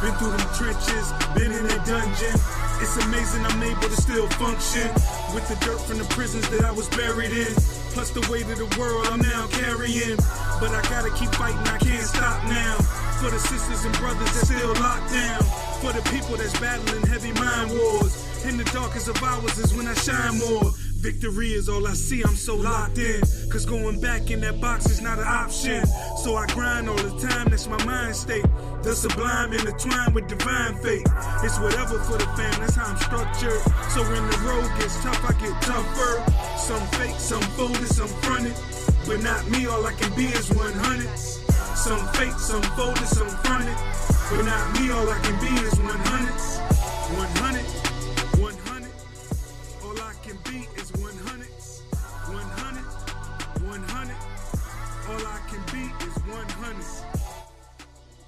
Been through them trenches, been in that dungeon. It's amazing I'm able to still function with the dirt from the prisons that I was buried in. Plus the weight of the world I'm now carrying. But I gotta keep fighting, I can't stop now. For the sisters and brothers that still locked down. For the people that's battling heavy mind wars. In the darkest of hours is when I shine more. Victory is all I see, I'm so locked in. Cause going back in that box is not an option. So I grind all the time, that's my mind state. The sublime intertwined with divine fate. It's whatever for the fam, that's how I'm structured. So when the road gets tough, I get tougher. Some fake, some folded, some fronted. But not me, all I can be is 100. Some fake, some folded, some fronted. But not me, all I can be is 100. 100. 100. All I can be is 100. 100. 100. All I can be is 100.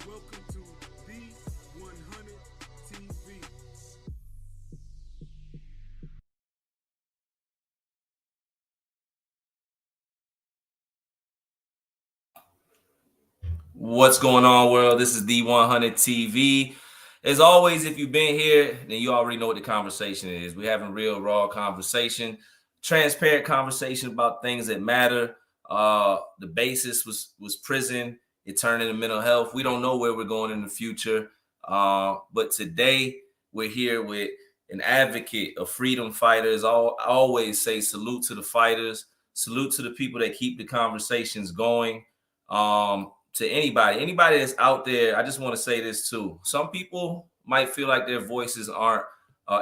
Welcome to B100 TV. What's going on, world? This is D100 TV. As always, if you've been here, then you already know what the conversation is. We're having real, raw conversation, transparent conversation about things that matter. The basis was prison. It turned into mental health. We don't know where we're going in the future. But today, we're here with an advocate of freedom fighters. I always say salute to the fighters. Salute to the people that keep the conversations going. To anybody that's out there, I just want to say this too. Some people might feel like their voices aren't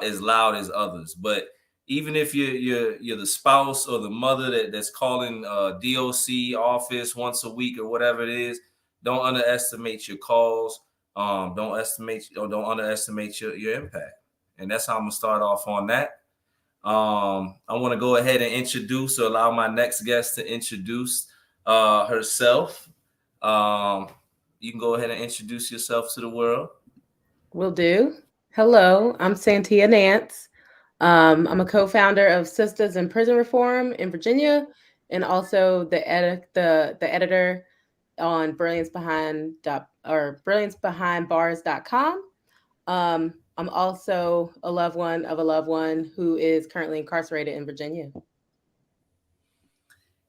as loud as others, but even if you're the spouse or the mother that's calling DOC office once a week or whatever it is, don't underestimate your calls. Don't underestimate your impact. And that's how I'm gonna start off on that. I want to go ahead and introduce or allow my next guest to introduce herself. You can go ahead and introduce yourself to the world. Will do. Hello, I'm Santia Nance. I'm a co-founder of Sisters in Prison Reform in Virginia, and also the editor on brilliancebehindbars.com. I'm also a loved one of a loved one who is currently incarcerated in Virginia.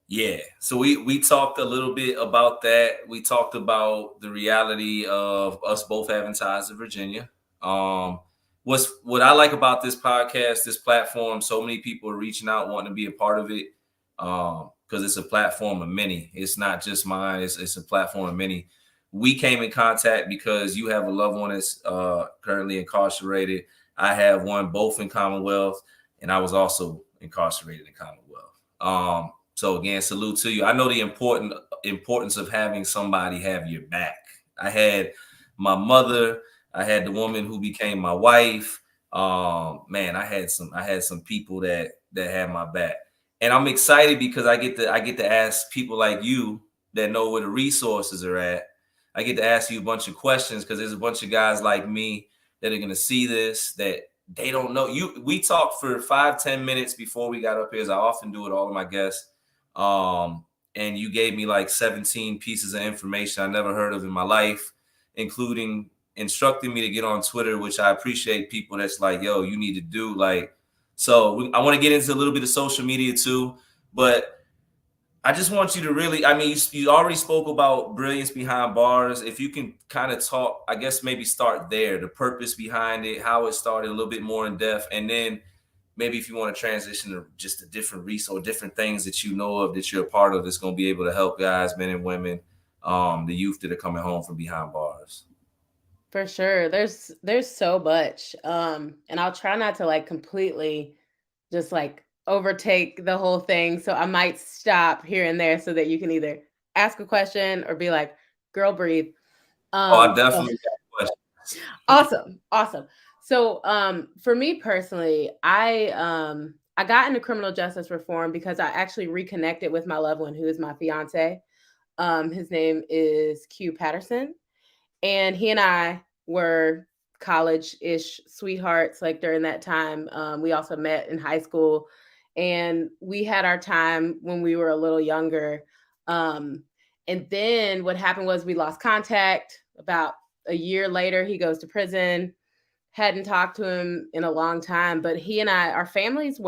Yeah, so we talked a little bit about that. We talked about the reality of us both having ties to Virginia. What I like about this podcast, this platform, so many people are reaching out, wanting to be a part of it, because it's a platform of many. It's not just mine. It's a platform of many. We came in contact because you have a loved one that's currently incarcerated. I have one, both in Commonwealth, and I was also incarcerated in Commonwealth. So again, salute to you. I know the importance of having somebody have your back. I had my mother. I had the woman who became my wife. Man, I had some people that had my back, and I'm excited because I get to ask people like you that know where the resources are at. I get to ask you a bunch of questions because there's a bunch of guys like me that are gonna see this that they don't know. We talked for 5-10 minutes before we got up here, as I often do with all of my guests. And you gave me like 17 pieces of information I never heard of in my life, including instructing me to get on Twitter, which I appreciate people that's like, yo, you need to do so I want to get into a little bit of social media too, but I just want you to really, you already spoke about Brilliance Behind Bars. If you can kind of talk, I guess maybe start there, the purpose behind it, how it started a little bit more in depth, and then maybe if you want to transition to just a different resource, different things that you know of that you're a part of that's going to be able to help guys, men and women, the youth that are coming home from behind bars. For sure. There's so much. And I'll try not to completely just overtake the whole thing. So I might stop here and there so that you can either ask a question or be like, girl, breathe. I definitely got questions. Awesome. So for me personally, I got into criminal justice reform because I actually reconnected with my loved one, who is my fiance. His name is Q Patterson. And he and I were college-ish sweethearts like during that time. We also met in high school, and we had our time when we were a little younger. And then what happened was we lost contact. About a year later, he goes to prison. Hadn't talked to him in a long time, but he and I, our families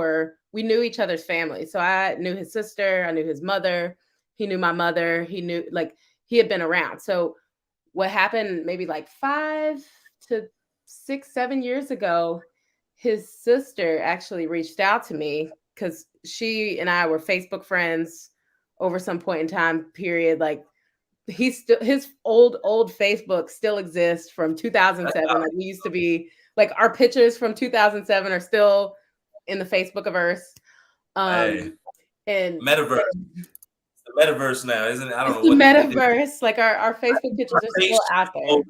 we knew each other's families. So I knew his sister, I knew his mother, he knew my mother, he knew, like, he had been around. So what happened maybe like 5 to 6, 7 years ago, his sister actually reached out to me because she and I were Facebook friends over some point in time period. Like, his old Facebook still exists from 2007. Like, we used to be, like, our pictures from 2007 are still in the Facebook averse. Hey, And metaverse. It's the metaverse now, isn't it? I don't know the what metaverse. Like, our Facebook pictures are still out there.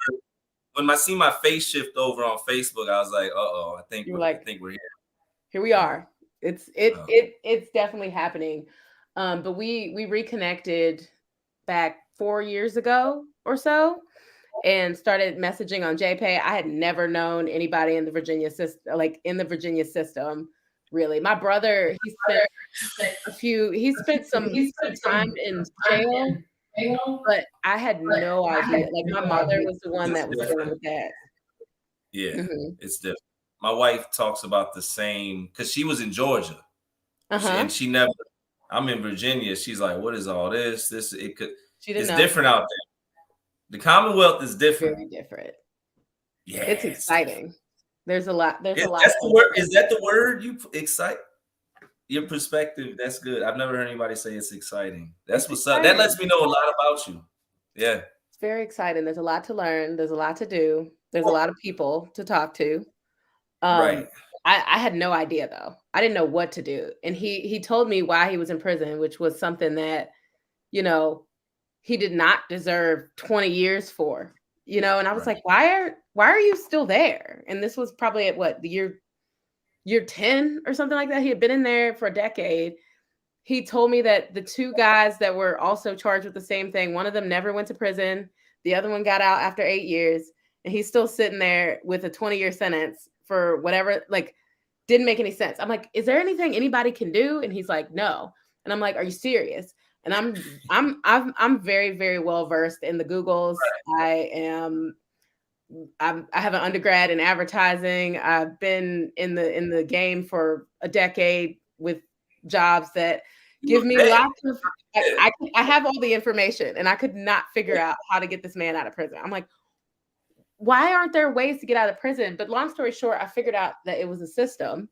When I see my face shift over on Facebook, I was like, I think we're here. Here we are. It's definitely happening. But we reconnected back 4 years ago or so, and started messaging on JPay. I had never known anybody in the Virginia system, really. My brother, he spent some time in jail, but I had no idea. Like, my mother was the one that was dealing with that. Yeah, it's different. My wife talks about the same, because she was in Georgia, and she never. I'm in Virginia. She's like, "What is all this? It's different out there. The Commonwealth is different. Very different. Yeah, it's exciting. There's a lot. That's the word. Is that the word? You excite your perspective. That's good. I've never heard anybody say it's exciting. That's what's up. That lets me know a lot about you. Yeah, it's very exciting. There's a lot to learn. There's a lot to do. There's a lot of people to talk to. Right. I had no idea, though. I didn't know what to do. And he told me why he was in prison, which was something that, he did not deserve 20 years for, and I was like, why are you still there? And this was probably at what, the year 10 or something like that. He had been in there for a decade. He told me that the two guys that were also charged with the same thing, one of them never went to prison. The other one got out after 8 years, and he's still sitting there with a 20-year sentence for whatever, like, didn't make any sense. I'm like, is there anything anybody can do? And he's like, no. And I'm like, are you serious? And I'm very, very well versed in the Googles. I have an undergrad in advertising. I've been in the game for a decade with jobs that give me lots of. I have all the information, and I could not figure out how to get this man out of prison. I'm like, why aren't there ways to get out of prison? But long story short, I figured out that it was a system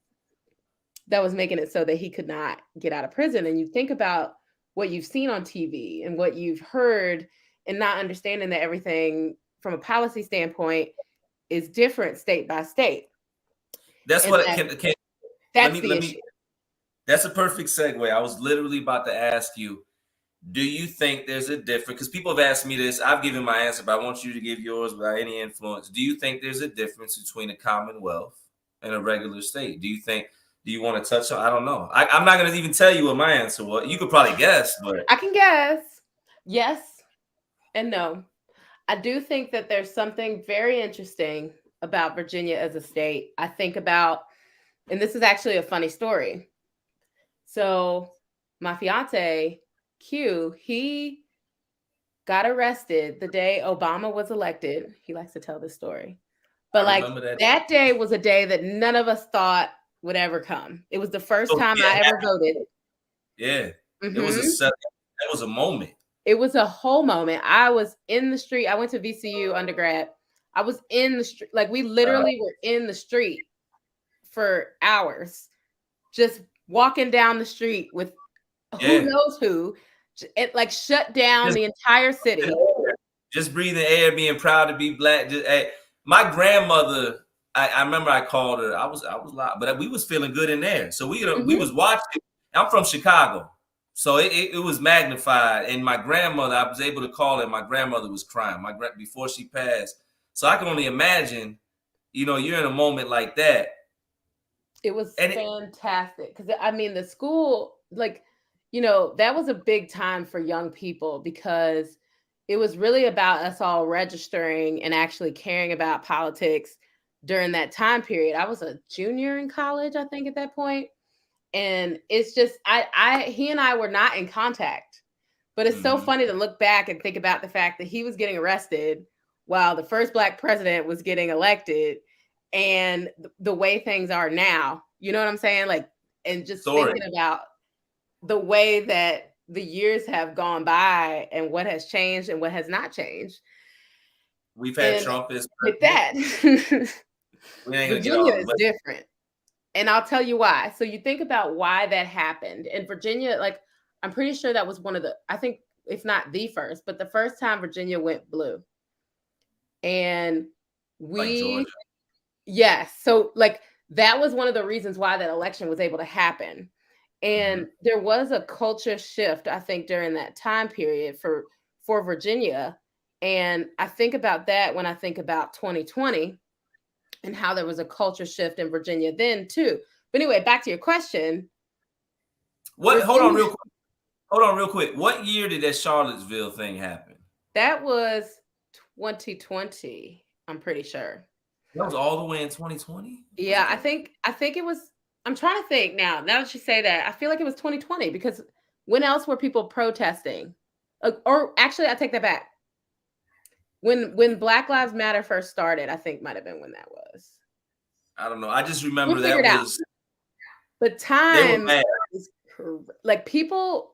that was making it so that he could not get out of prison. And you think about what you've seen on TV and what you've heard, and not understanding that everything from a policy standpoint is different state by state. That's what that's the issue. That's a perfect segue. I was literally about to ask you, do you think there's a difference? Because people have asked me this. I've given my answer, but I want you to give yours without any influence. Do you think there's a difference between a Commonwealth and a regular state? Do you want to touch on? I don't know. I'm not going to even tell you what my answer was. You could probably guess, but I can guess. Yes and no. I do think that there's something very interesting about Virginia as a state. I think about, and this is actually a funny story. So my fiance, Q, he got arrested the day Obama was elected. He likes to tell this story. But that day was a day that none of us thought would ever come. It was the first time I ever voted. Yeah. It was a moment. It was a whole moment. I was in the street. I went to VCU undergrad. I was in the street. Like, we literally were in the street for hours, just walking down the street with who knows who. It like shut down the entire city. Just breathing air, being proud to be Black. My grandmother, I remember I called her. I was loud, but we was feeling good in there. So we was watching. I'm from Chicago, so it was magnified. And my grandmother, I was able to call her. My grandmother was crying. Before she passed. So I can only imagine, you're in a moment like that. It was fantastic because the school, like, that was a big time for young people because, it was really about us all registering and actually caring about politics during that time period. I was a junior in college, I think, at that point. And it's just he and I were not in contact. But it's so funny to look back and think about the fact that he was getting arrested while the first Black president was getting elected, and the way things are now. You know what I'm saying? Like, and just thinking about the way that the years have gone by and what has changed and what has not changed. We've had Trump as with that. Virginia is different. And I'll tell you why. So you think about why that happened. In Virginia, like, I'm pretty sure that was one of the, I think, if not the first, but the first time Virginia went blue. And yes. So like, that was one of the reasons why that election was able to happen. And there was a culture shift, I think, during that time period for Virginia. And I think about that when I think about 2020 and how there was a culture shift in Virginia then too. But anyway, back to your question. Hold on real quick. What year did that Charlottesville thing happen? That was 2020, I'm pretty sure. That was all the way in 2020? Yeah, I think it was. I'm trying to think now that you say that, I feel like it was 2020, because when else were people protesting? Or actually, I take that back. When Black Lives Matter first started, I think might have been when that was. I don't know. I just remember that was. The time, like, people,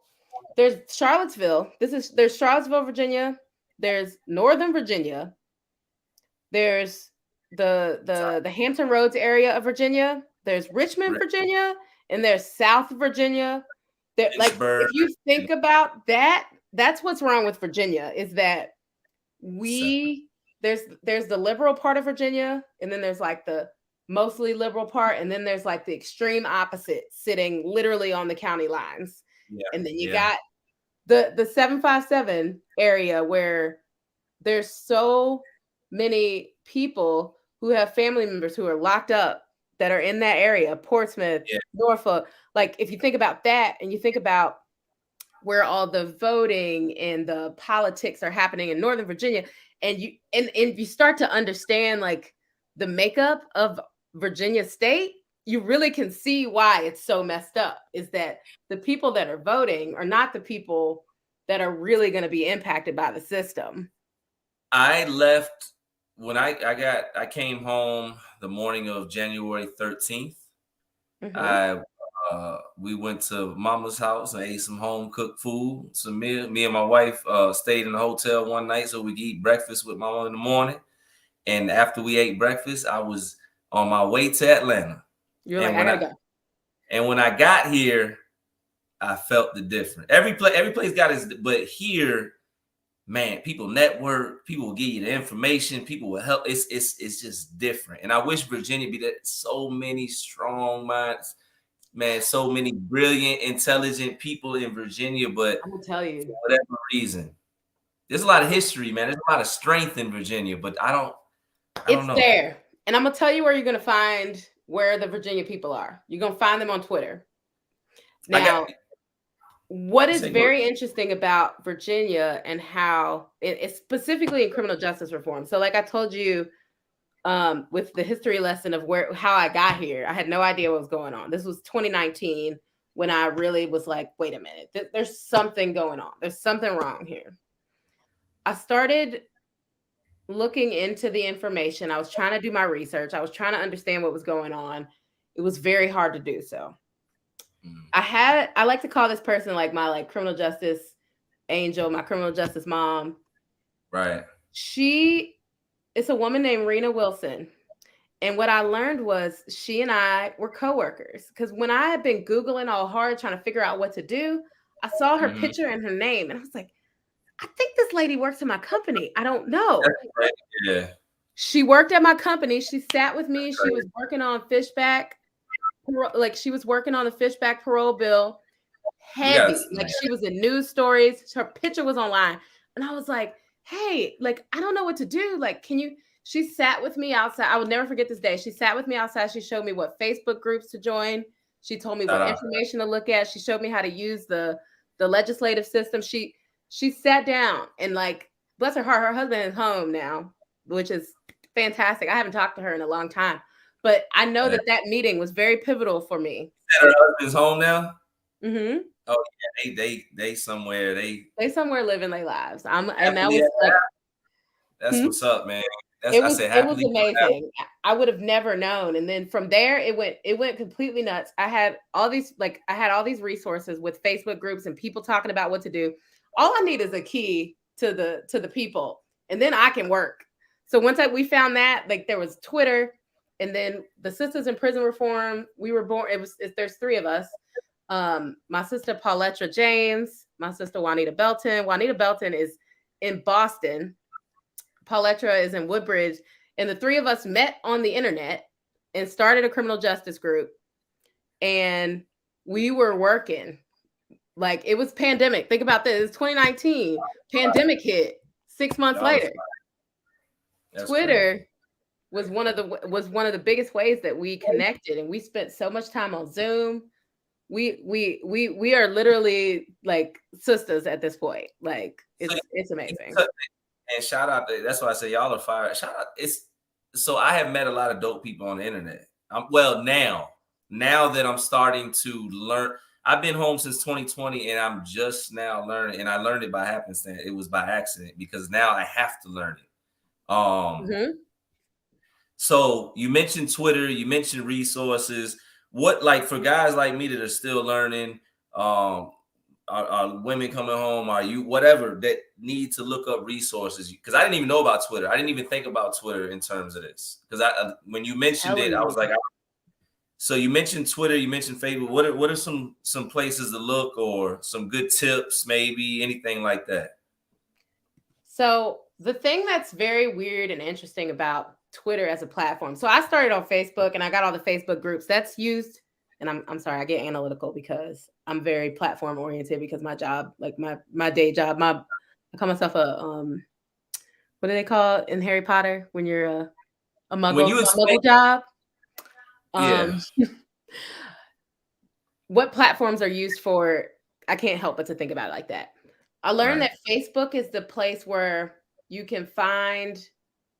there's Charlottesville. There's Charlottesville, Virginia. There's Northern Virginia. There's the Hampton Roads area of Virginia. There's Richmond, Virginia, and there's South Virginia. Like, if you think about that, that's what's wrong with Virginia, is that there's the liberal part of Virginia, and then there's like the mostly liberal part, and then there's like the extreme opposite sitting literally on the county lines. Yeah, and then you got the 757 area, where there's so many people who have family members who are locked up that are in that area, Portsmouth, Norfolk. Like, if you think about that, and you think about where all the voting and the politics are happening in Northern Virginia, and you start to understand like the makeup of Virginia state, you really can see why it's so messed up, is that the people that are voting are not the people that are really going to be impacted by the system. I left when I came home the morning of January 13th. We went to Mama's house and ate some home cooked food. Some meal. Me and my wife stayed in the hotel one night so we could eat breakfast with Mama in the morning. And after we ate breakfast, I was on my way to Atlanta. You're like, I gotta go. And when I got here, I felt the difference. Every place got its, but here, man, people network, people will give you the information, people will help. It's just different. And I wish Virginia be that. So many strong minds, man, so many brilliant, intelligent people in Virginia, but I'm gonna tell you, for whatever reason, there's a lot of history, man. There's a lot of strength in Virginia, but I don't know. It's there. And I'm gonna tell you where you're gonna find where the Virginia people are. You're gonna find them on Twitter. Now, what is very interesting about Virginia and how it's specifically in criminal justice reform. So like I told you, with the history lesson of how I got here, I had no idea what was going on. This was 2019 when I really was like, wait a minute, there's something going on. There's something wrong here. I started looking into the information. I was trying to do my research. I was trying to understand what was going on. It was very hard to do so. I like to call this person like my like criminal justice angel, my criminal justice mom. Right. It's a woman named Rena Wilson. And what I learned was she and I were coworkers, because when I had been Googling all hard trying to figure out what to do, I saw her picture and her name, and I was like, I think this lady works in my company. I don't know. Right. Yeah. She worked at my company. She sat with me. She was working on Fishback. Like, she was working on the Fishback parole bill. Heavy. Like, she was in news stories. Her picture was online. And I was like, hey, like, I don't know what to do. Like, she sat with me outside. I will never forget this day. She sat with me outside. She showed me what Facebook groups to join. She told me what information to look at. She showed me how to use the legislative system. She sat down and like bless her heart, her husband is home now, which is fantastic. I haven't talked to her in a long time, but I know that meeting was very pivotal for me. Her husband's home now. Mm-hmm. Oh yeah, they somewhere they somewhere living their lives. And that was like that's what's up, man. It was amazing. I would have never known. And then from there, it went completely nuts. I had all these resources with Facebook groups and people talking about what to do. All I need is a key to the people, and then I can work. So once we found that, like, there was Twitter, and then the Sisters in Prison Reform. We were born. There's three of us. My sister Pauletra James, my sister Juanita Belton. Juanita Belton is in Boston. Pauletra is in Woodbridge, and the three of us met on the internet and started a criminal justice group. And we were working like it was pandemic. Think about this. It's 2019. Pandemic hit 6 months later. Twitter crazy. was one of the biggest ways that we connected, and we spent so much time on Zoom. We are literally like sisters at this point. Like it's amazing. And shout out to, that's why I say y'all are fire. Shout out. So I have met a lot of dope people on the internet. Now that I'm starting to learn, I've been home since 2020 and I'm just now learning, and I learned it by happenstance. It was by accident because now I have to learn it. So you mentioned Twitter, you mentioned resources. What, like, for guys like me that are still learning, are women coming home, are you whatever that need to look up resources? Because I didn't even know about Twitter. I didn't even think about Twitter in terms of this. Because when you mentioned it, I was like, so you mentioned Twitter, you mentioned Facebook. What are some places to look, or some good tips, maybe anything like that? So the thing that's very weird and interesting about Twitter as a platform. So I started on Facebook and I got all the Facebook groups that's used. And I'm sorry, I get analytical because I'm very platform oriented because my job, like my day job, I call myself a what do they call it in Harry Potter when you're a muggle? When you muggle job. Yeah. What platforms are used for? I can't help but to think about it like that. I learned that Facebook is the place where you can find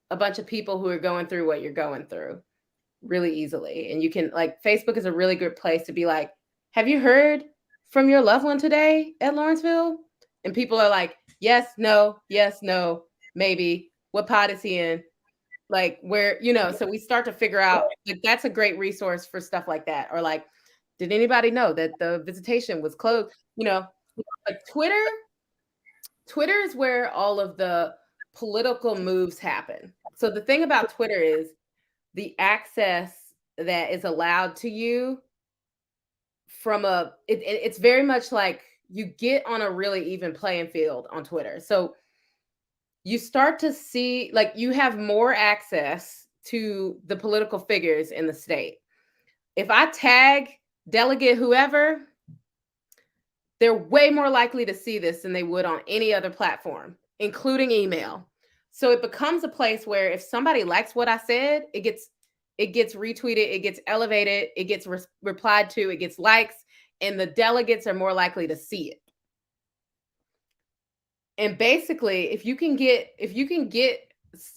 a bunch of people who are going through what you're going through really easily. And you can, like, Facebook is a really good place to be like, have you heard from your loved one today at Lawrenceville? And people are like, yes, no, maybe. What pod is he in? Like, where, so we start to figure out, like, that's a great resource for stuff like that. Or like, did anybody know that the visitation was closed? Like Twitter is where all of the political moves happen. So the thing about Twitter is the access that is allowed to you from it's very much like you get on a really even playing field on Twitter. So you start to see, like, you have more access to the political figures in the state. If I tag delegate whoever, they're way more likely to see this than they would on any other platform, including email. So it becomes a place where if somebody likes what I said, it gets retweeted, it gets elevated, it gets replied to, it gets likes, and the delegates are more likely to see it. And basically, if you can get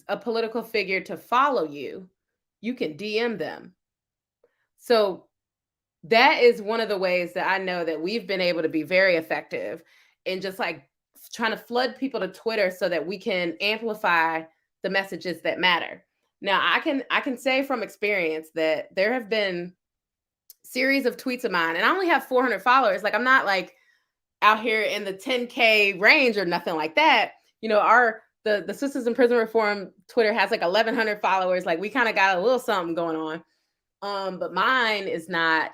a political figure to follow you, you can DM them. So that is one of the ways that I know that we've been able to be very effective in just like trying to flood people to Twitter so that we can amplify the messages that matter. Now, I can say from experience that there have been series of tweets of mine, and I only have 400 followers. Like, I'm not like out here in the 10K range or nothing like that. The Sisters in Prison Reform Twitter has like 1,100 followers. Like, we kind of got a little something going on. But mine is not,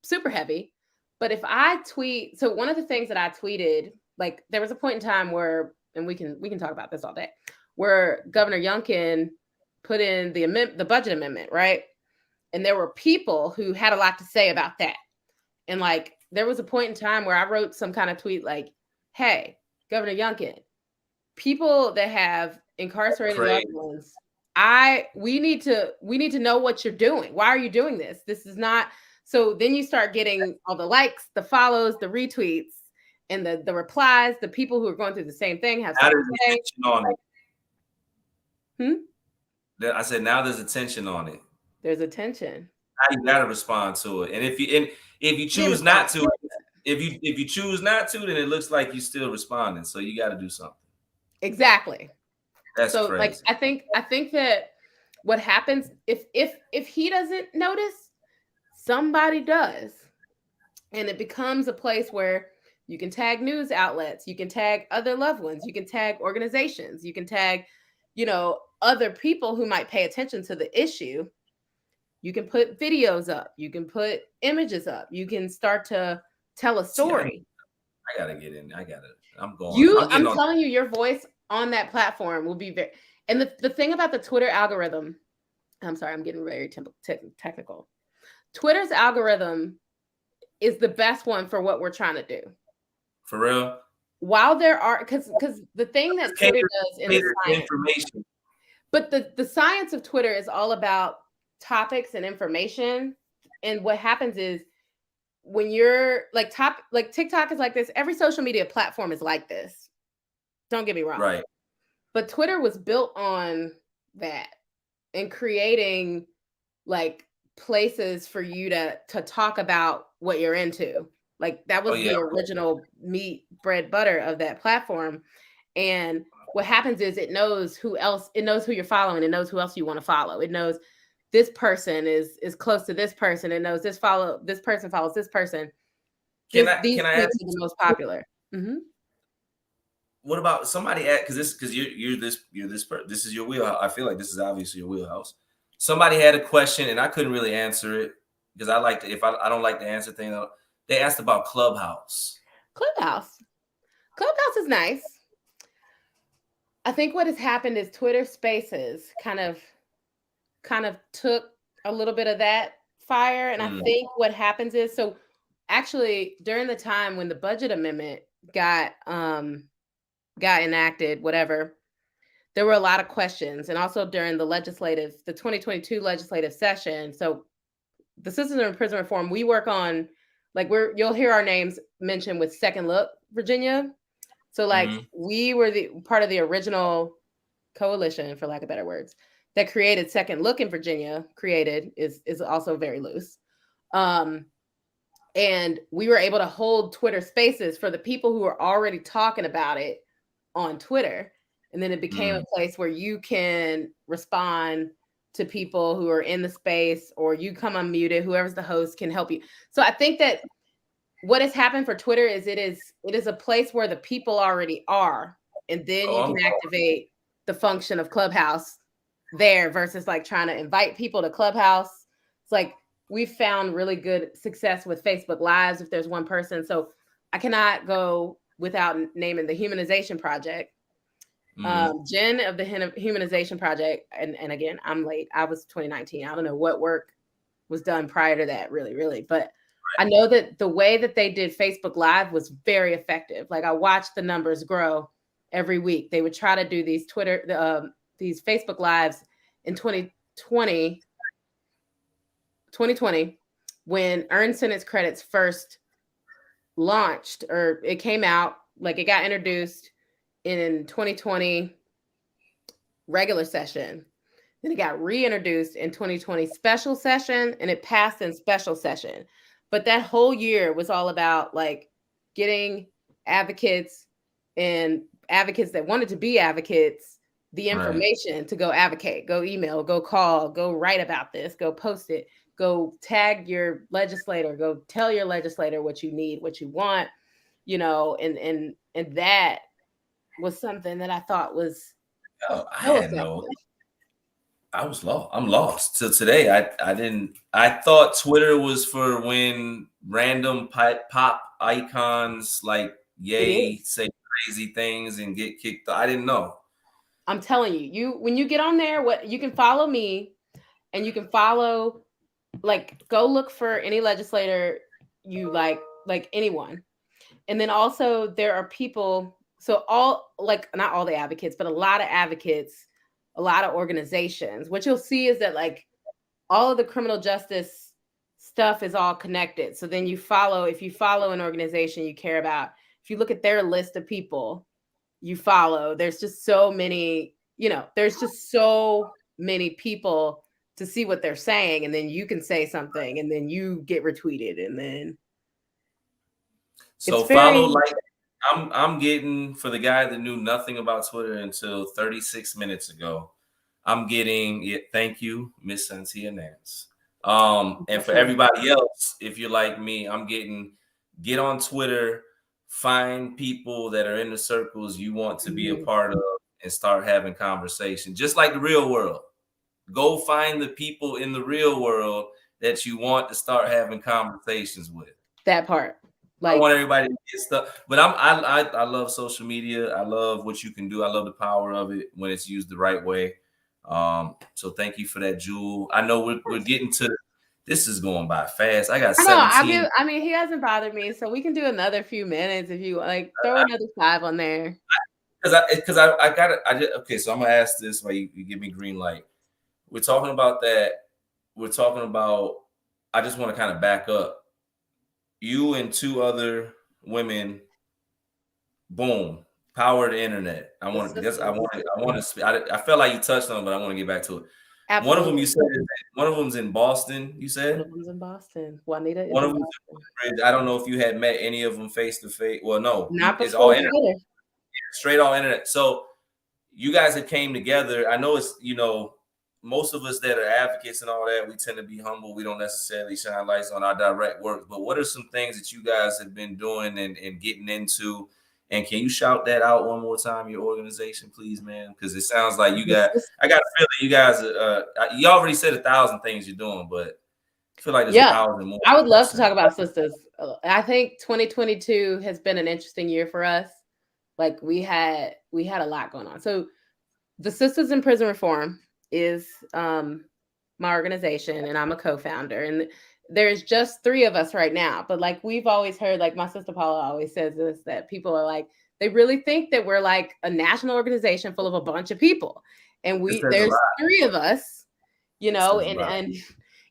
super heavy. But if I tweet, so one of the things that I tweeted, like, there was a point in time where, and we can talk about this all day, where Governor Youngkin put in the budget amendment, right? And there were people who had a lot to say about that. And like, there was a point in time where I wrote some kind of tweet like, hey, Governor Youngkin, people that have incarcerated loved ones, we need to know what you're doing. Why are you doing this? This is not. So then you start getting all the likes, the follows, the retweets. and the replies, the people who are going through the same thing have Now something there's to say. attention on it. Hmm? I said now there's attention on it. There's attention. Now you gotta respond to it. And if you choose not to, if you choose not to, then it looks like you're still responding. So you got to do something. Exactly. That's so crazy. Like I think that what happens if he doesn't notice, somebody does, and it becomes a place where you can tag news outlets, you can tag other loved ones, you can tag organizations, you can tag, other people who might pay attention to the issue. You can put videos up, you can put images up, you can start to tell a story. I gotta get in. I'm telling you, your voice on that platform will be very. And the thing about the Twitter algorithm, I'm sorry, I'm getting very technical. Twitter's algorithm is the best one for what we're trying to do. For real? While there are, because the thing that Twitter does in the science, information. But the science of Twitter is all about topics and information. And what happens is when you're like TikTok is like this, every social media platform is like this. Don't get me wrong. Right. But Twitter was built on that and creating like places for you to talk about what you're into. Like that was the original meat, bread, butter of that platform. And what happens is it knows who you're following. It knows who else you want to follow. It knows this person is close to this person. It knows this person follows this person. These tweets are the most popular. Mm-hmm. What about somebody because this is your wheelhouse. I feel like this is obviously your wheelhouse. Somebody had a question and I couldn't really answer it because if I don't like to answer things. They asked about Clubhouse. Clubhouse is nice. I think what has happened is Twitter Spaces kind of took a little bit of that fire. And I think what happens is, so actually during the time when the budget amendment got enacted, whatever, there were a lot of questions. And also during the 2022 legislative session. So the Citizens in Prison Reform, we work on, you'll hear our names mentioned with Second Look, Virginia. So we were the part of the original coalition, for lack of better words, that created Second Look in Virginia. Created is also very loose. And we were able to hold Twitter Spaces for the people who are already talking about it on Twitter. And then it became a place where you can respond to people who are in the space, or you come unmuted, whoever's the host can help you. So I think that what has happened for Twitter is it is a place where the people already are. And then you can activate the function of Clubhouse there versus trying to invite people to Clubhouse. It's we've found really good success with Facebook Lives if there's one person. So I cannot go without naming the Humanization Project. Jen of the Humanization Project, and again, I'm late. I was 2019. I don't know what work was done prior to that, really. But I know that the way that they did Facebook Live was very effective. I watched the numbers grow every week. They would try to do these these Facebook Lives in 2020, when earned sentence credits first launched, or it came out, it got introduced in 2020 regular session. Then it got reintroduced in 2020 special session, and it passed in special session. But that whole year was all about getting advocates and advocates that wanted to be advocates the information to go advocate, go email, go call, go write about this, go post it, go tag your legislator, go tell your legislator what you need, what you want, and that was something that I thought was I was lost. I'm lost till today. I thought Twitter was for when random pop icons say crazy things and get kicked. I didn't know. I'm telling you, when you get on there, you can follow me, and you can follow, go look for any legislator you like anyone. And then also there are people, so not all the advocates, but a lot of advocates, a lot of organizations. What you'll see is that all of the criminal justice stuff is all connected. So then if you follow an organization you care about, if you look at their list of people you follow, there's just so many, there's just so many people to see what they're saying, and then you can say something and then you get retweeted, and then so follow, like, I'm getting, for the guy that knew nothing about Twitter until 36 minutes ago, I'm getting thank you, Miss Santia Nance. And for everybody else, if you're like me, I'm getting, get on Twitter, find people that are in the circles you want to be a part of, and start having conversation, just like the real world. Go find the people in the real world that you want to start having conversations with. That part. I want everybody to get stuff, but I love social media. I love what you can do. I love the power of it when it's used the right way. So thank you for that, Jewel. I know we're getting to, this is going by fast. I got 17. I mean, he hasn't bothered me, so we can do another few minutes if you like. Throw another 5 on there. Because I got it. Okay, so I'm gonna ask this while you give me green light. We're talking about that. We're talking about. I just want to kind of back up. You and 2 other women, boom, power the internet. I want to. I felt like you touched on it, but I want to get back to it. Absolutely. One of them you said, one of them's in Boston. You said one of them's in Boston. Juanita is one of in Boston. I don't know if you had met any of them face to face. Well, no, not it's all internet. Twitter. Straight all internet. So you guys have came together. I know it's, most of us that are advocates and all that, we tend to be humble. We don't necessarily shine lights on our direct work. But what are some things that you guys have been doing and getting into? And can you shout that out one more time, your organization, please, man? Because it sounds like I got a feeling you guys, you already said 1,000 things you're doing, but I feel like there's 1,000 more. I would love to talk about sisters. I think 2022 has been an interesting year for us. Like we had a lot going on. So the Sisters in Prison Reform is my organization, and I'm a co-founder, and there's just 3 of us right now. But like we've always heard, like my sister Paula always says this, that people are like, they really think that we're like a national organization full of a bunch of people, and there's 3 of us, and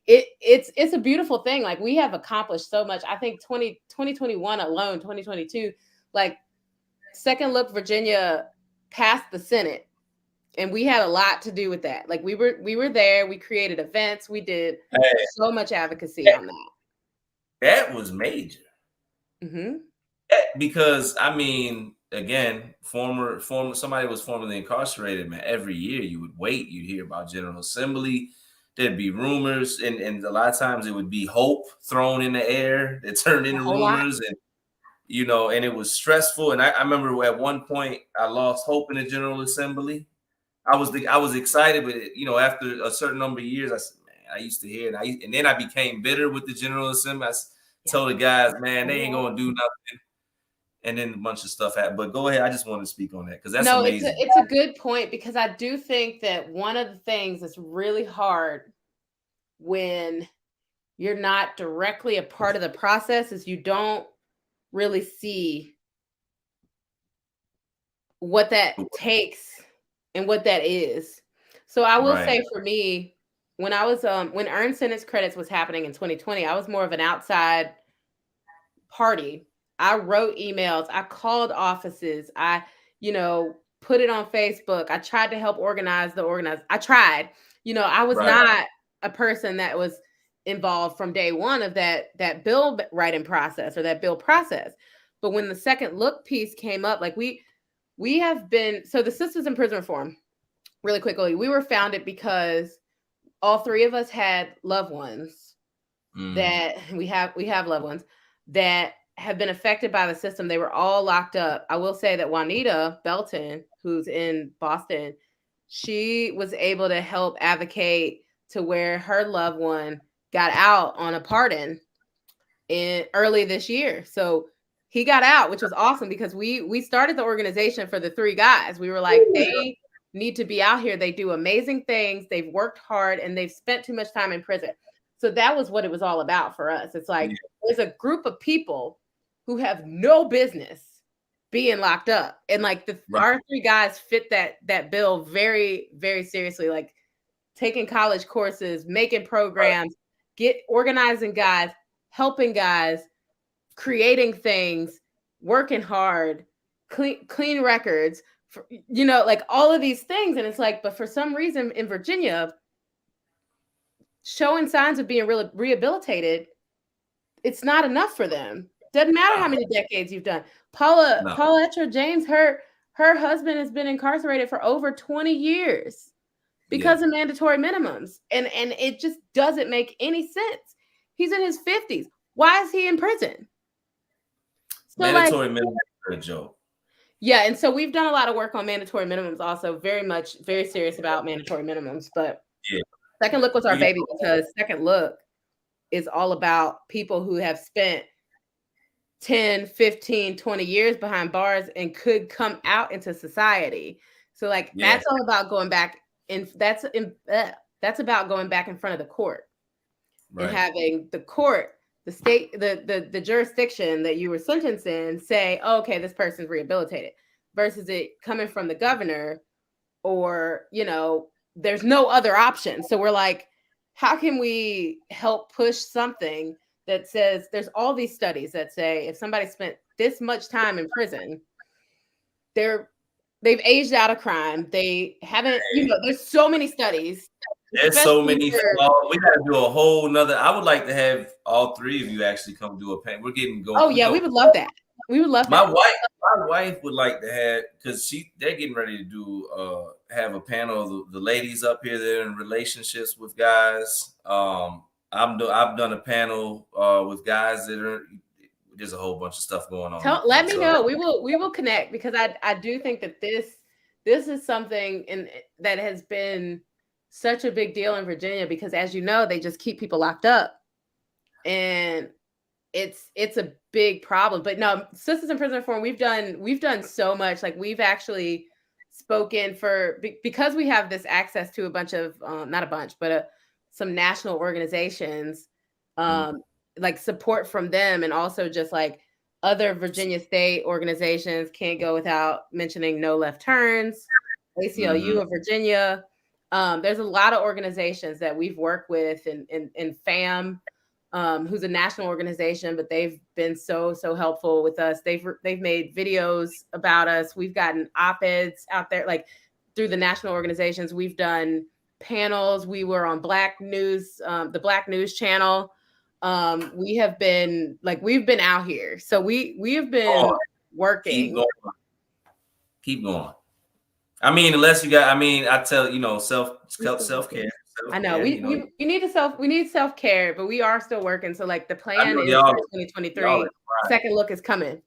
it's a beautiful thing. Like we have accomplished so much. I think 2021 alone, 2022, like Second Look Virginia passed the Senate, and we had a lot to do with that. Like we were there, we created events, we did so much advocacy on that. That was major. Mm-hmm. Because I mean, again, former somebody was formerly incarcerated, man. Every year you would wait, you'd hear about General Assembly. There'd be rumors, and a lot of times it would be hope thrown in the air that turned into rumors, and and it was stressful. And I remember at one point I lost hope in the General Assembly. I was excited, but after a certain number of years, I said, man, I used to hear it, and then I became bitter with the General Assembly. I told the guys, man, they ain't gonna do nothing. And then a bunch of stuff happened. But go ahead, I just want to speak on that because that's amazing. It's a good point, because I do think that one of the things that's really hard when you're not directly a part of the process is you don't really see what that takes and what that is. So I will say, for me, when I was when earned sentence credits was happening in 2020, I was more of an outside party. I wrote emails, I called offices, I put it on Facebook. I tried to help organize I tried. I was not a person that was involved from day one of that bill writing process or that bill process. But when the Second Look piece came up, like we have been, so the Sisters in Prison Reform, really quickly, we were founded because all 3 of us had loved ones that we have loved ones that have been affected by the system. They were all locked up. I will say that Juanita Belton, who's in Boston, she was able to help advocate to where her loved one got out on a pardon early this year. So he got out, which was awesome, because we started the organization for the 3 guys. We were like, they need to be out here. They do amazing things. They've worked hard and they've spent too much time in prison. So that was what it was all about for us. It's like, there's a group of people who have no business being locked up. And like our 3 guys fit that bill very, very seriously. Like taking college courses, making programs, organizing guys, helping guys, creating things, working hard, clean records, for, you know, like all of these things. And it's like, but for some reason in Virginia, showing signs of being rehabilitated, it's not enough for them. Doesn't matter how many decades you've done. Paula Etcher James, her husband has been incarcerated for over 20 years because of mandatory minimums. And it just doesn't make any sense. He's in his 50s. Why is he in prison? So mandatory minimums are a joke. Yeah, and so we've done a lot of work on mandatory minimums also, very serious about mandatory minimums. But Second Look was our baby because Second Look is all about people who have spent 10, 15, 20 years behind bars and could come out into society. So like that's all about going back that's about going back in front of the court and having the court, the state, the jurisdiction that you were sentenced in say, oh, okay, this person's rehabilitated, versus it coming from the governor or, you know, there's no other option. So we're like, how can we help push something that says there's all these studies that say if somebody spent this much time in prison, they've aged out of crime. They haven't, you know, there's so many studies. There's so many. We got to do a whole nother. I would like to have all three of you actually come do a panel. We're getting going. Oh yeah, we would love that. We would love my that. My wife would like to have, because they're getting ready to do have a panel of the ladies up here that are in relationships with guys. I've done a panel with guys that are. There's a whole bunch of stuff going on. Let me know. We will connect, because I do think that this is something that has been such a big deal in Virginia, because as you know, they just keep people locked up, and it's a big problem. But no, Sisters in Prison Reform, we've done so much. Like we've actually spoken for, because we have this access to a bunch of not a bunch, but some national organizations, like support from them, and also just like other Virginia state organizations. Can't go without mentioning No Left Turns, ACLU of Virginia. There's a lot of organizations that we've worked with, and FAM, who's a national organization, but they've been so helpful with us. They've made videos about us. We've gotten op-eds out there, like through the national organizations. We've done panels. We were on Black News, the Black News channel. We've been out here. So we have been working. Keep going. I mean, unless you got, I tell, you know, self-care. I know we need self-care, but we are still working. So like the plan is for 2023. Second Look is coming.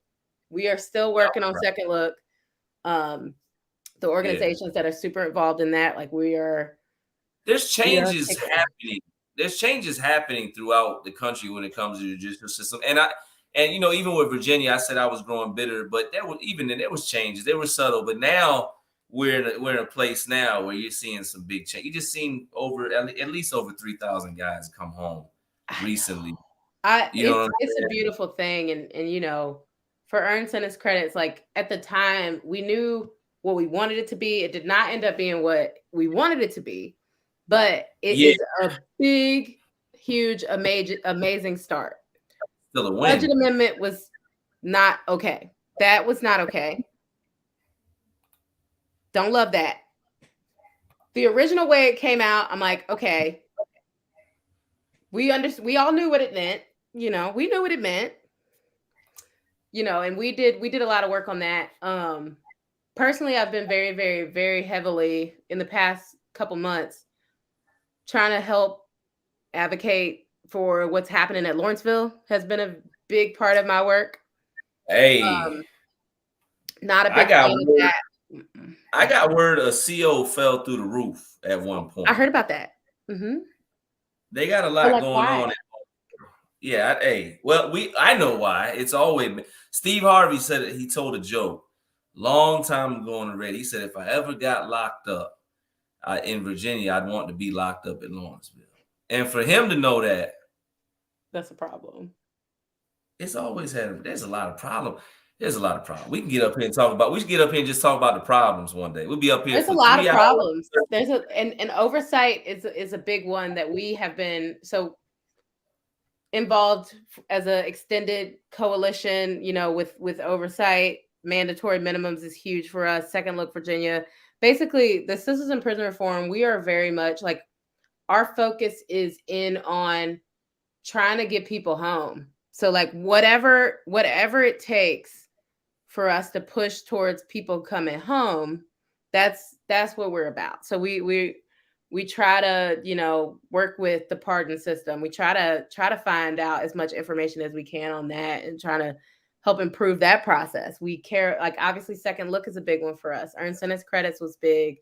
We are still working on Second Look. The organizations that are super involved in that, like there's changes happening. There's changes happening throughout the country when it comes to the judicial system. And you know, even with Virginia, I said I was growing bitter, but there was changes. They were subtle, but now we're in a place now where you're seeing some big change. You just seen at least over 3,000 guys come home recently. It's a beautiful thing, and you know, for earned sentence credits, like at the time we knew what we wanted it to be. It did not end up being what we wanted it to be, but it is a big, huge, amazing start. Still a win. Budget amendment was not okay. That was not okay. Don't love that. The original way it came out, I'm like, okay, we all knew what it meant. You know, we knew what it meant. You know, and we did a lot of work on that. Personally, I've been very, very, very heavily in the past couple months trying to help advocate for what's happening at Lawrenceville. Has been a big part of my work. Hey, not a big fan of that. I got word a CO fell through the roof at one point. I heard about that. Mm-hmm. They got a lot going on. Yeah. I know why. It's always been. Steve Harvey said it. He told a joke long time ago on the radio. He said, if I ever got locked up in Virginia, I'd want to be locked up in Lawrenceville. And for him to know that, that's a problem. It's always there's a lot of problems. There's a lot of problems. We can get up here and talk about. We should get up here and just talk about the problems one day. We'll be up here. There's a lot of problems. There's an oversight is a big one that we have been. So involved as an extended coalition, with oversight. Mandatory minimums is huge for us. Second Look Virginia. Basically, the Sisters in Prison Reform, we are very much like, our focus is in on trying to get people home. So like whatever it takes for us to push towards people coming home, that's what we're about. So we try to, work with the pardon system. We try to find out as much information as we can on that and trying to help improve that process. We care, like, obviously Second Look is a big one for us. Earned sentence credits was big.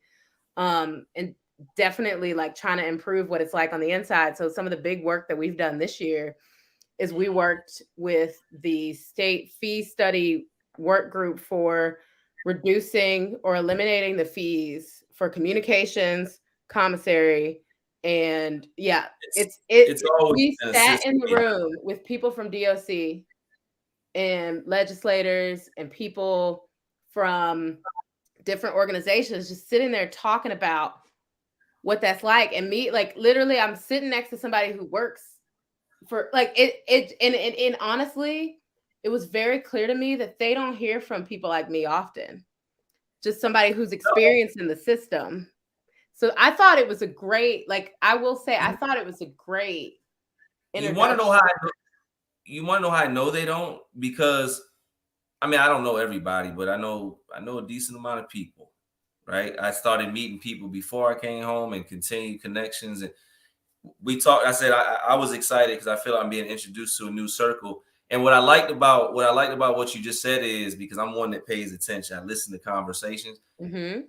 And definitely like trying to improve what it's like on the inside. So some of the big work that we've done this year is we worked with the state fee study work group for reducing or eliminating the fees for communications, commissary, and we sat in the room with people from DOC and legislators and people from different organizations just sitting there talking about what that's like. And me, like, literally I'm sitting next to somebody who works for like and honestly, it was very clear to me that they don't hear from people like me often, just somebody who's experienced in the system. So I thought it was a great, like, I will say, I thought it was a great introduction. You want to know how I know they don't? Because I mean, I don't know everybody, but I know a decent amount of people, right? I started meeting people before I came home and continued connections. And we talked. I said I was excited because I feel I'm being introduced to a new circle. And what I liked about what you just said is, because I'm one that pays attention, I listen to conversations. Mm-hmm.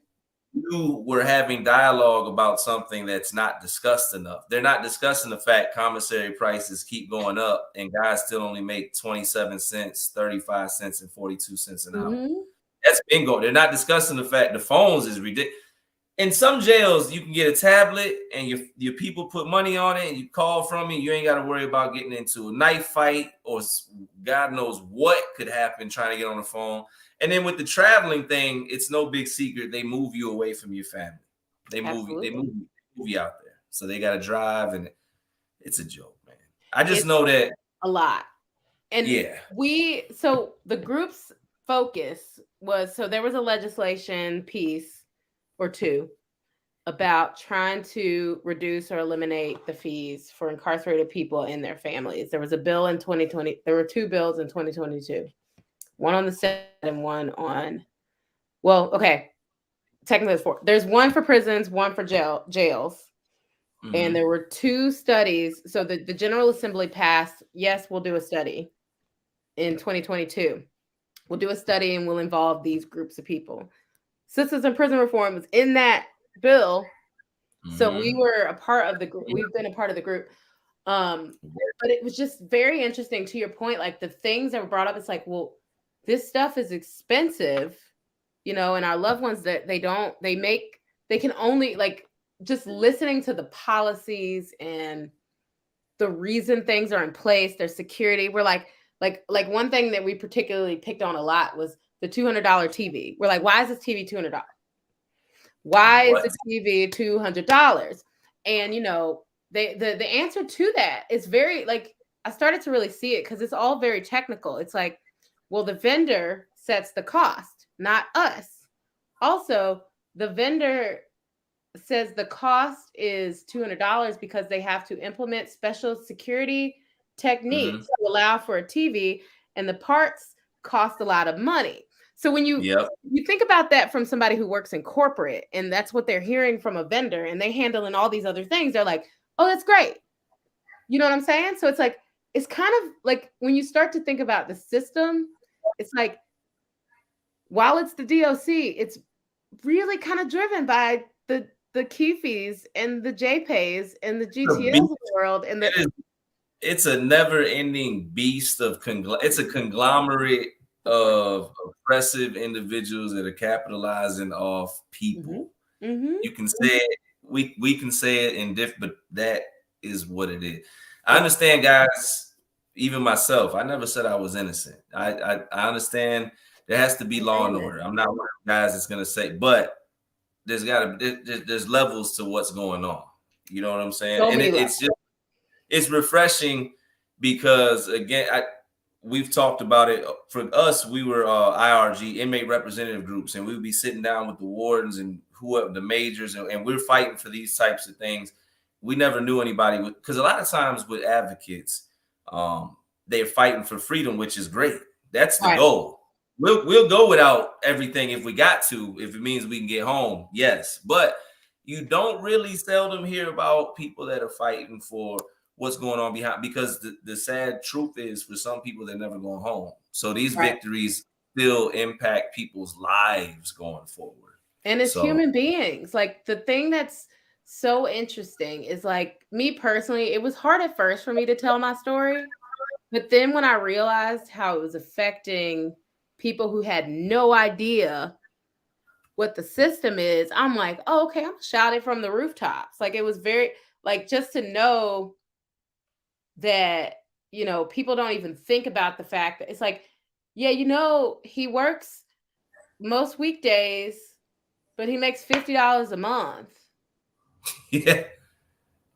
You were having dialogue about something that's not discussed enough. They're not discussing the fact commissary prices keep going up and guys still only make 27 cents, 35 cents, and 42 cents an hour. Mm-hmm. That's bingo. They're not discussing the fact the phones is ridiculous. In some jails, you can get a tablet and your people put money on it and you call from it. You ain't got to worry about getting into a knife fight or God knows what could happen trying to get on the phone. And then with the traveling thing, it's no big secret. They move you away from your family. They move you out there. So they got to drive, and it's a joke, man. I just know that a lot. And yeah, so the group's focus was, so there was a legislation piece or two about trying to reduce or eliminate the fees for incarcerated people and their families. There was a bill in 2020. There were two bills in 2022. One on the Senate and one on, technically there's four. There's one for prisons, one for jails. Mm-hmm. And there were two studies. So the General Assembly passed, yes, we'll do a study in 2022. We'll do a study and we'll involve these groups of people. Sisters in Prison Reform was in that bill. Mm-hmm. So we were a part of the group. We've been a part of the group. But it was just very interesting to your point, like the things that were brought up. It's like, well, this stuff is expensive, and our loved ones that they can only, like, just listening to the policies and the reason things are in place, their security. We're like one thing that we particularly picked on a lot was the $200 TV. We're like, why is this TV $200? Why is the TV $200? And, the answer to that is very, like, I started to really see it because it's all very technical. It's like, well, the vendor sets the cost, not us. Also, the vendor says the cost is $200 because they have to implement special security techniques to allow for a TV, and the parts cost a lot of money. So when you think about that from somebody who works in corporate, and that's what they're hearing from a vendor, and they handling all these other things, they're like, oh, that's great. You know what I'm saying? So it's like, it's kind of like when you start to think about the system, it's like, while it's the DOC, it's really kind of driven by the key fees and the JPays and the GTLs of the world. And it's a never-ending beast of it's a conglomerate of oppressive individuals that are capitalizing off people. Mm-hmm. You can say it, we can say it in different, but that is what it is. I understand, guys. Even myself, I never said I was innocent. I understand there has to be law and order. I'm not one of the guys that's gonna say, but there's levels to what's going on. You know what I'm saying? And it's refreshing because again, we've talked about it. For us, we were IRG, inmate representative groups, and we would be sitting down with the wardens and whoever the majors, and we're fighting for these types of things. We never knew anybody, because a lot of times with advocates, they're fighting for freedom, which is great. That's the goal. We'll go without everything if we got to, if it means we can get home. Yes, but you don't really seldom hear about people that are fighting for what's going on behind, because the sad truth is, for some people, they're never going home. So these victories still impact people's lives going forward. And as human beings, like, the thing that's so interesting is, like, me personally, it was hard at first for me to tell my story. But then when I realized how it was affecting people who had no idea what the system is, I'm like, oh, okay, I'm shouting from the rooftops. Like, it was very, like, just to know that, you know, people don't even think about the fact that it's like, yeah, you know, he works most weekdays, but he makes $50 a month. Yeah.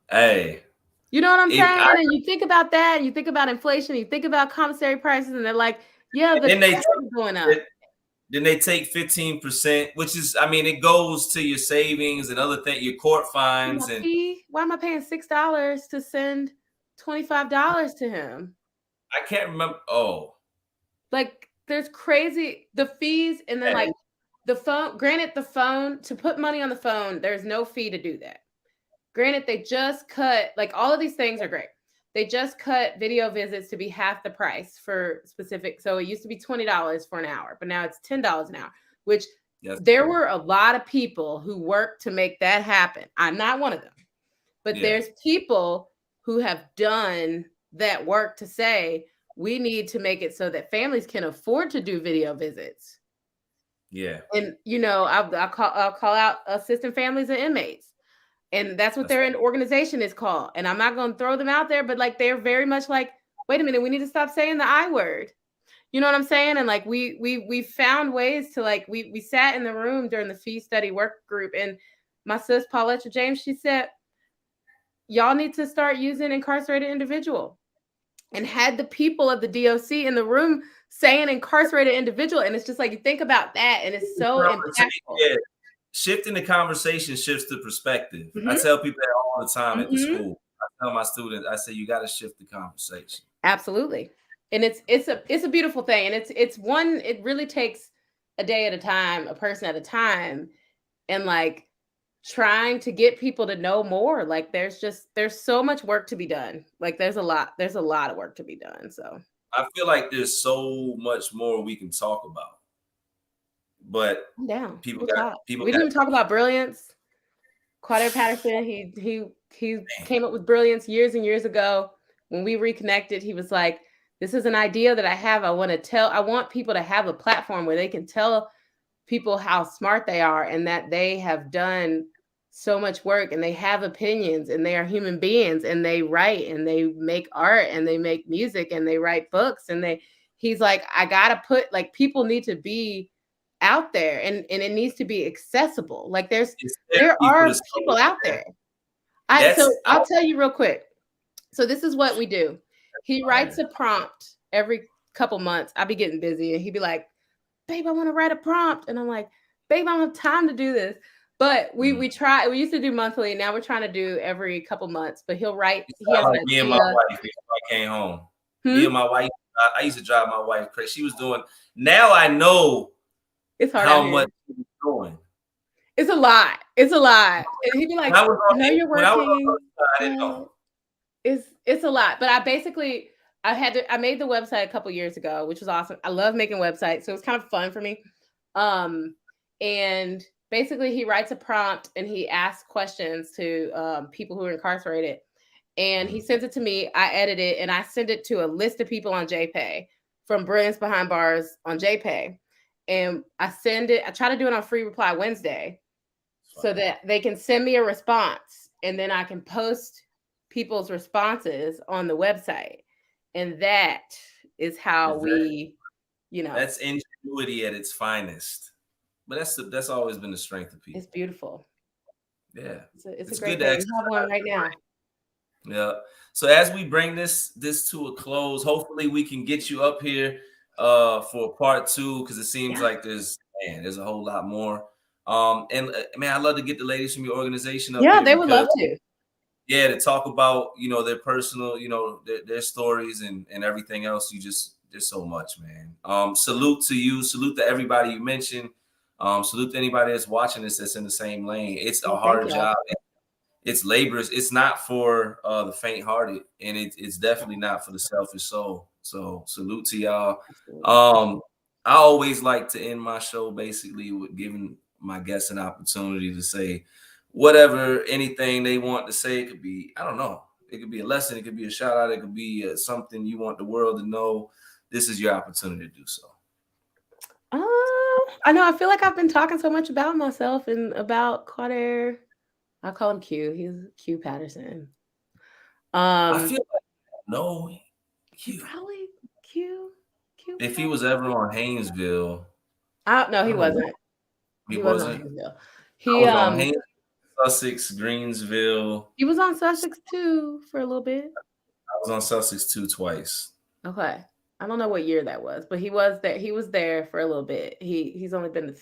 Hey. You know what I'm saying? And you think about that, and you think about inflation, you think about commissary prices, and they're like, yeah, the price is going up. Then they take 15%, which is, I mean, it goes to your savings and other things, your court fines. And why am I paying $6 to send $25 to him? I can't remember. Oh, like, there's crazy the fees, and then like the phone. Granted, the phone, to put money on the phone, there's no fee to do that. Granted, they just cut, like, all of these things are great. They just cut video visits to be half the price for specific. So it used to be $20 for an hour, but now it's $10 an hour, which there were a lot of people who worked to make that happen. I'm not one of them, but there's people who have done that work to say, we need to make it so that families can afford to do video visits. Yeah. And, you know, I'll call out assistant families and inmates. And that's what their organization is called. And I'm not going to throw them out there, but like, they're very much like, wait a minute, we need to stop saying the I word. You know what I'm saying? And like, we found ways to, like, we sat in the room during the fee study work group, and my sis Pauletta James, she said, y'all need to start using incarcerated individual, and had the people of the DOC in the room saying incarcerated individual. And it's just like, you think about that, and it's so impactful. Yeah. Shifting the conversation shifts the perspective. I tell people that all the time at the school. I tell my students, I say, you got to shift the conversation. Absolutely. And it's a beautiful thing. And it really takes a day at a time, a person at a time, and like trying to get people to know more. Like, there's so much work to be done. Like, there's a lot of work to be done. So I feel like there's so much more we can talk about. But people we didn't even talk about Brilliance. Quader Patterson, he came up with Brilliance years and years ago. When we reconnected, he was like, this is an idea that I have. I want people to have a platform where they can tell people how smart they are, and that they have done so much work, and they have opinions, and they are human beings, and they write, and they make art, and they make music, and they write books. And he's like, I gotta put, like, people need to be out there, and it needs to be accessible. Like, there are people out there. So I'll tell you real quick. So this is what we do. He writes a prompt every couple months. I'll be getting busy, and he'd be like, babe, I want to write a prompt. And I'm like, babe, I don't have time to do this. But we used to do monthly. Now we're trying to do every couple months. But he'll write. Me and my wife before I came home. Me and my wife, I used to drive my wife crazy. She was doing. Now I know it's hard how much she's doing. It's a lot. It's a lot. And he'd be like, I know you're working. I didn't know. It's a lot. But I made the website a couple years ago, which was awesome. I love making websites. So it was kind of fun for me. And basically he writes a prompt, and he asks questions to people who are incarcerated. And he sends it to me. I edit it, and I send it to a list of people on JPay, from Brilliance Behind Bars on JPay. And I try to do it on Free Reply Wednesday, so that they can send me a response, and then I can post people's responses on the website. And that is how that's ingenuity at its finest. But that's always been the strength of people. It's beautiful. Yeah. It's a great thing. We have one right now. Yeah. So as we bring this to a close, hopefully we can get you up here for part 2, because it seems like there's a whole lot more. And man, I'd love to get the ladies from your organization up Yeah, here, they would love because to. yeah, to talk about, their personal, their stories and everything else. There's so much, man. Salute to you, salute to everybody you mentioned. Salute to anybody that's watching this that's in the same lane. It's a Well, thank hard y'all. job. It's laborious. It's not for the faint-hearted, and it's definitely not for the selfish soul. So salute to y'all. Absolutely. I always like to end my show basically with giving my guests an opportunity to say whatever, anything they want to say. It could be, I don't know, it could be a lesson, it could be a shout out, it could be something you want the world to know. This is your opportunity to do so. I know. I feel like I've been talking so much about myself and about Carter. I call him Q. He's Q Patterson. I feel like no, you probably Q. if he was ever on Haynesville, No, he I don't know. wasn't. He He wasn't on wasn't. Haynesville. I He was on Haynesville, Sussex, Greensville. he was on Sussex too for a little bit. I was on Sussex too twice. Okay. I don't know what year that was, but he was there. He was there for a little bit. He's only been.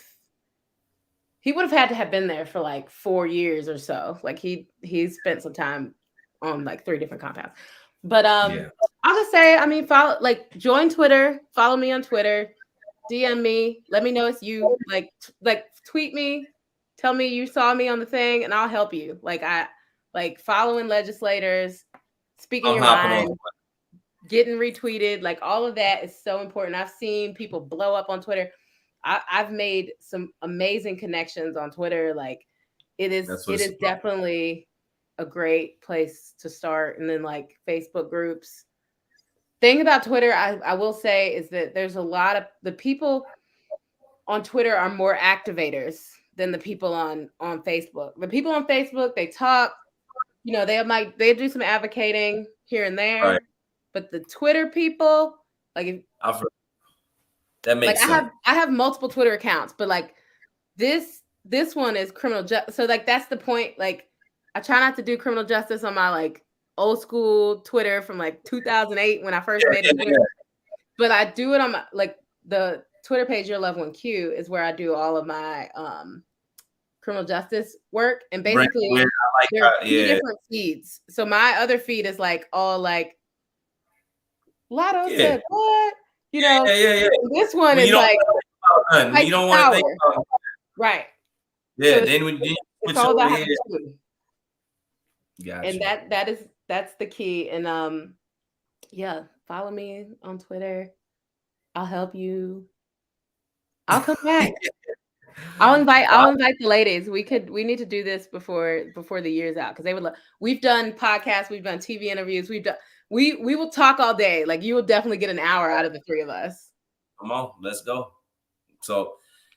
He would have had to have been there for like 4 years or so. Like he spent some time on like 3 different compounds. But Yeah. I'll just say, I mean, join Twitter, follow me on Twitter, DM me, let me know it's you. Like tweet me, tell me you saw me on the thing, and I'll help you. Like following legislators, speaking I'm your hopping mind, on. getting retweeted, like all of that is so important. I've seen people blow up on Twitter. I've made some amazing connections on Twitter. Like it is definitely a great place to start. And then like Facebook groups. Thing about Twitter, I will say, is that there's a lot of the people on Twitter are more activators than the people on Facebook. The people on Facebook, they talk, they do some advocating here and there. Right. But the Twitter people, like that makes sense. I have multiple Twitter accounts, but like this one is criminal justice. So like that's the point. Like I try not to do criminal justice on my like old school Twitter from like 2008 when I first made it. Yeah. But I do it on my like the Twitter page Your Loved One Q is where I do all of my criminal justice work, and basically there are 2 different feeds. So my other feed is like all like Lotto said what? Yeah. This one is like you don't want to think about it. Right. Yeah, so then when you it's all about having gotcha. And that's the key. And yeah, follow me on Twitter. I'll help you. I'll come back. I'll invite the ladies. We need to do this before the year's out, because they would love. We've done podcasts, we've done TV interviews, we will talk all day. Like you will definitely get an hour out of the 3 of us. Come on, let's go. So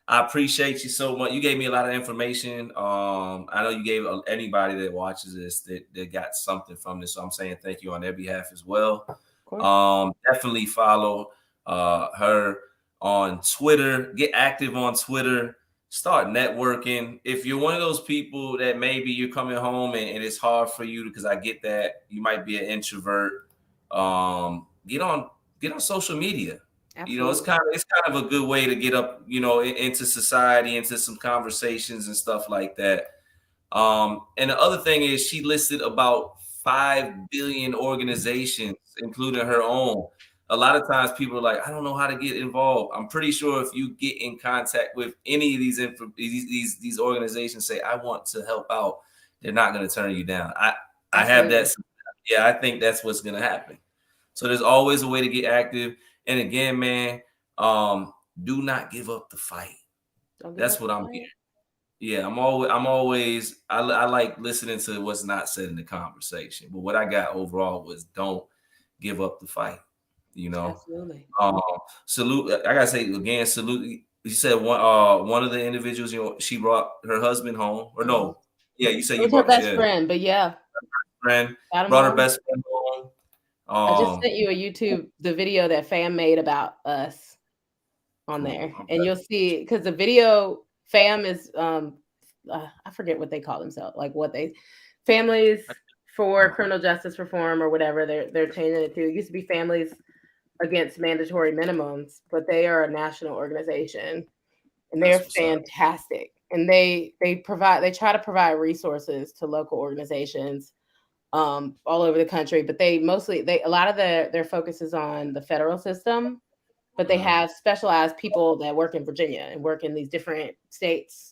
I appreciate you so much. You gave me a lot of information. I know you gave anybody that watches this that got something from this. So I'm saying thank you on their behalf as well. Definitely follow her on Twitter. Get active on Twitter. Start networking. If you're one of those people that maybe you're coming home and it's hard for you, because I get that you might be an introvert, get on social media. Absolutely. It's kind of a good way to get up, into society, into some conversations and stuff like that. And the other thing is, she listed about 5 billion organizations, including her own. A lot of times people are like, I don't know how to get involved. I'm pretty sure if you get in contact with any of these organizations, say, I want to help out, they're not going to turn you down. I have that. Yeah, I think that's what's going to happen. So there's always a way to get active. And again, man, do not give up the fight. That's what I'm hearing. Yeah, I'm always I like listening to what's not said in the conversation. But what I got overall was don't give up the fight. Absolutely. Salute. I gotta say again, salute. You said one of the individuals, she brought her husband home, or no? Yeah, you said you brought her best friend, but yeah, friend brought her best friend home. I just sent you a YouTube, the video that Fam made about us on there, and you'll see, because the video Fam is I forget what they call themselves, like what they families for criminal justice reform or whatever they're changing it to. It used to be Families Against Mandatory Minimums, but they are a national organization and they're fantastic. And they try to provide resources to local organizations all over the country, but a lot of their focus is on the federal system, but they have specialized people that work in Virginia and work in these different states,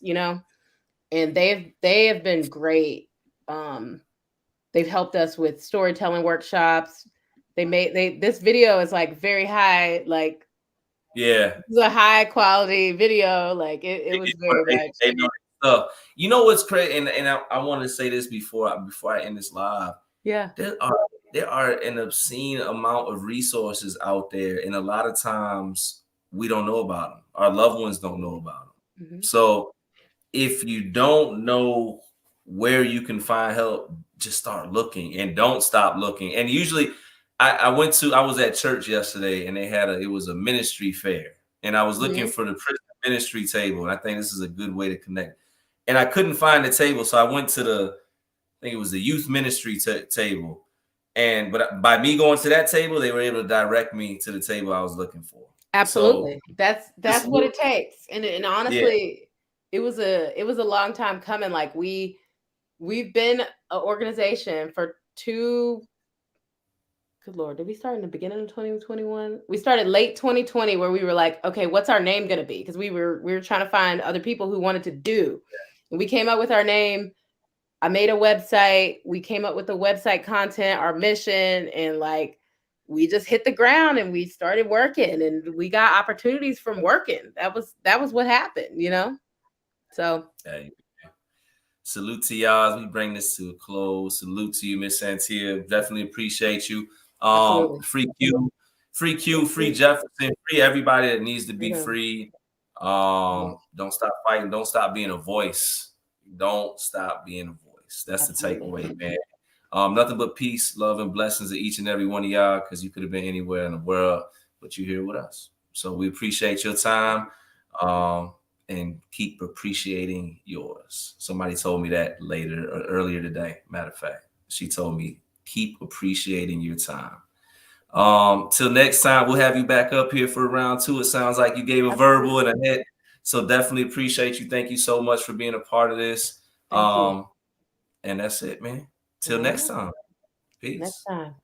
and they have been great. They've helped us with storytelling workshops. This video is like very high, like it's a high quality video. Like it was very much. They know stuff. You know what's crazy, and I want to say this before I end this live. Yeah, there are an obscene amount of resources out there, and a lot of times we don't know about them. Our loved ones don't know about them. Mm-hmm. So if you don't know where you can find help, just start looking and don't stop looking. And usually I was at church yesterday and they had it was a ministry fair and I was looking for the prison ministry table. And I think this is a good way to connect. And I couldn't find the table. So I went to I think it was the youth ministry table. But by me going to that table, they were able to direct me to the table I was looking for. Absolutely. So, that's what it takes. And honestly, it was a long time coming. Like we've been an organization for good Lord, did we start in the beginning of 2021? We started late 2020 where we were like, okay, what's our name going to be? Because we were trying to find other people who wanted to do. And we came up with our name. I made a website. We came up with the website content, our mission, and like we just hit the ground and we started working and we got opportunities from working. That was what happened, So hey. Salute to y'all as we bring this to a close. Salute to you, Miss Santia. Definitely appreciate you. Free Q, free Jefferson, free everybody that needs to be free. Don't stop fighting. Don't stop being a voice. Don't stop being a voice. That's the takeaway, man. Nothing but peace, love, and blessings to each and every one of y'all, because you could have been anywhere in the world, but you're here with us. So we appreciate your time. And keep appreciating yours. Somebody told me that earlier today. Matter of fact, she told me, keep appreciating your time. Till next time, we'll have you back up here for round 2. It sounds like you gave a verbal and a hit. So definitely appreciate you. Thank you so much for being a part of this. And that's it, man. Till next time. Peace. Next time.